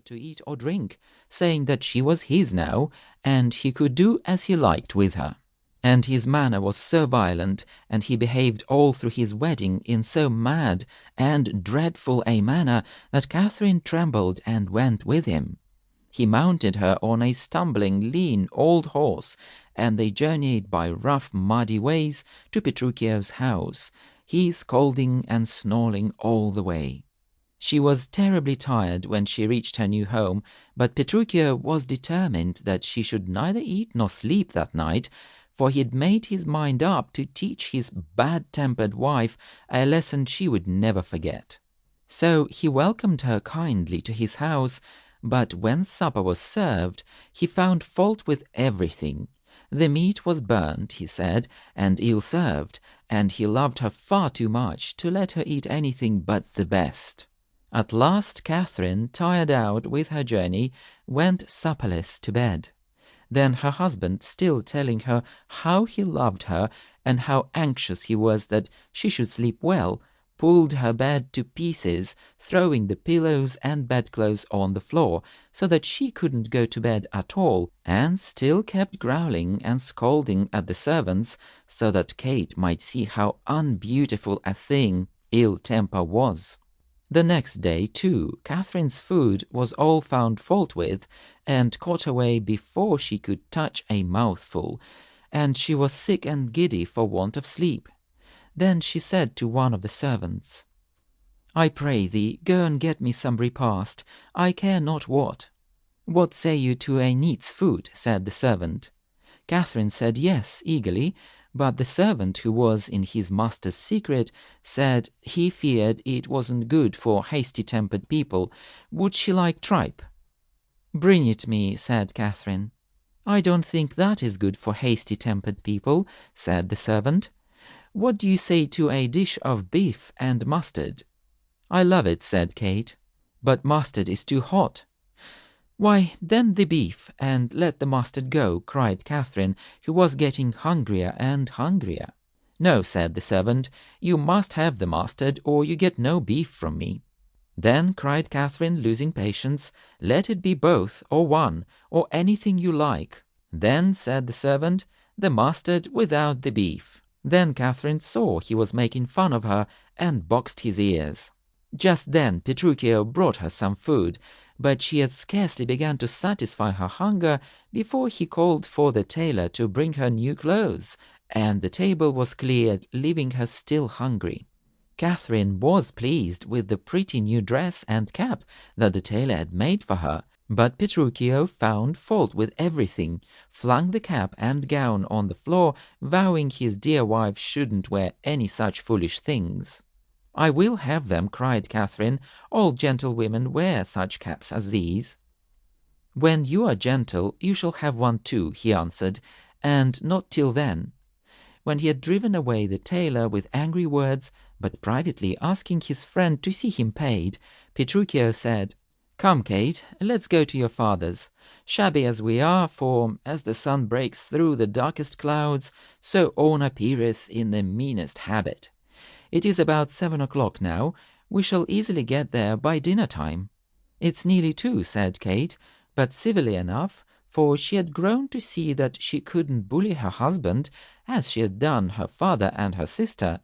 to eat or drink, saying that she was his now, and he could do as he liked with her. And his manner was so violent, and he behaved all through his wedding in so mad and dreadful a manner, that Katherine trembled and went with him. He mounted her on a stumbling, lean old horse, and they journeyed by rough, muddy ways to Petruchio's house, he scolding and snarling all the way. She was terribly tired when she reached her new home, but Petruchio was determined that she should neither eat nor sleep that night, for he had made his mind up to teach his bad-tempered wife a lesson she would never forget. So he welcomed her kindly to his house, but when supper was served, he found fault with everything. The meat was burnt, he said, and ill-served, and he loved her far too much to let her eat anything but the best. At last Katherine, tired out with her journey, went supperless to bed. Then her husband, still telling her how he loved her and how anxious he was that she should sleep well, pulled her bed to pieces, throwing the pillows and bedclothes on the floor, so that she couldn't go to bed at all, and still kept growling and scolding at the servants, so that Kate might see how unbeautiful a thing ill temper was. The next day, too, Katherine's food was all found fault with, and caught away before she could touch a mouthful, and she was sick and giddy for want of sleep. Then she said to one of the servants, "I pray thee, go and get me some repast, I care not what." "What say you to a neat's food?" said the servant. Katherine said yes, eagerly, but the servant, who was in his master's secret, said he feared it wasn't good for hasty-tempered people. Would she like tripe? "Bring it me," said Katherine. "I don't think that is good for hasty-tempered people," said the servant. "What do you say to a dish of beef and mustard?" "I love it," said Kate, "but mustard is too hot." "Why, then the beef, and let the mustard go," cried Katherine, who was getting hungrier and hungrier. "No," said the servant, "you must have the mustard, or you get no beef from me." "Then," cried Katherine, losing patience, "let it be both, or one, or anything you like." "Then," said the servant, "the mustard without the beef." Then Katherine saw he was making fun of her, and boxed his ears. Just then Petruchio brought her some food, but she had scarcely begun to satisfy her hunger before he called for the tailor to bring her new clothes, and the table was cleared, leaving her still hungry. Katherine was pleased with the pretty new dress and cap that the tailor had made for her, but Petruchio found fault with everything, flung the cap and gown on the floor, vowing his dear wife shouldn't wear any such foolish things. "I will have them," cried Katherine. "All gentlewomen wear such caps as these." "When you are gentle, you shall have one too," he answered, "and not till then." When he had driven away the tailor with angry words, but privately asking his friend to see him paid, Petruchio said, "Come, Kate, let's go to your father's. Shabby as we are, for as the sun breaks through the darkest clouds, so owner appeareth in the meanest habit. It is about 7 o'clock now. We shall easily get there by dinner-time." "It's nearly 2," said Kate, but civilly enough, for she had grown to see that she couldn't bully her husband as she had done her father and her sister.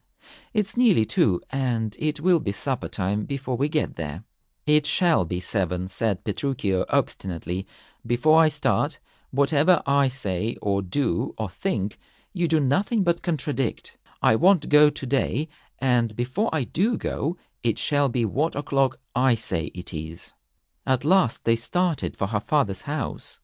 "It's nearly 2, and it will be supper-time before we get there." "It shall be 7," said Petruchio obstinately. "Before I start, whatever I say or do or think, you do nothing but contradict. I won't go today, and before I do go, it shall be what o'clock I say it is." At last they started for her father's house.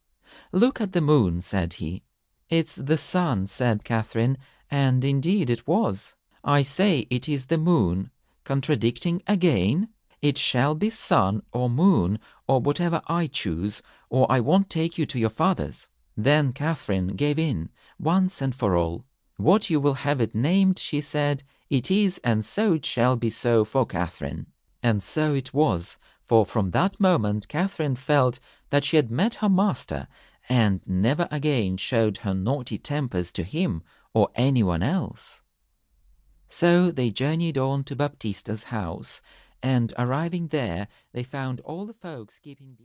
"Look at the moon," said he. "It's the sun," said Katherine, and indeed it was. "I say it is the moon. Contradicting again? It shall be sun or moon, or whatever I choose, or I won't take you to your father's." Then Katherine gave in, once and for all. "What you will have it named," she said, "it is, and so it shall be so for Katherine." And so it was, for from that moment Katherine felt that she had met her master, and never again showed her naughty tempers to him or anyone else. So they journeyed on to Baptista's house, and arriving there they found all the folks keeping beer.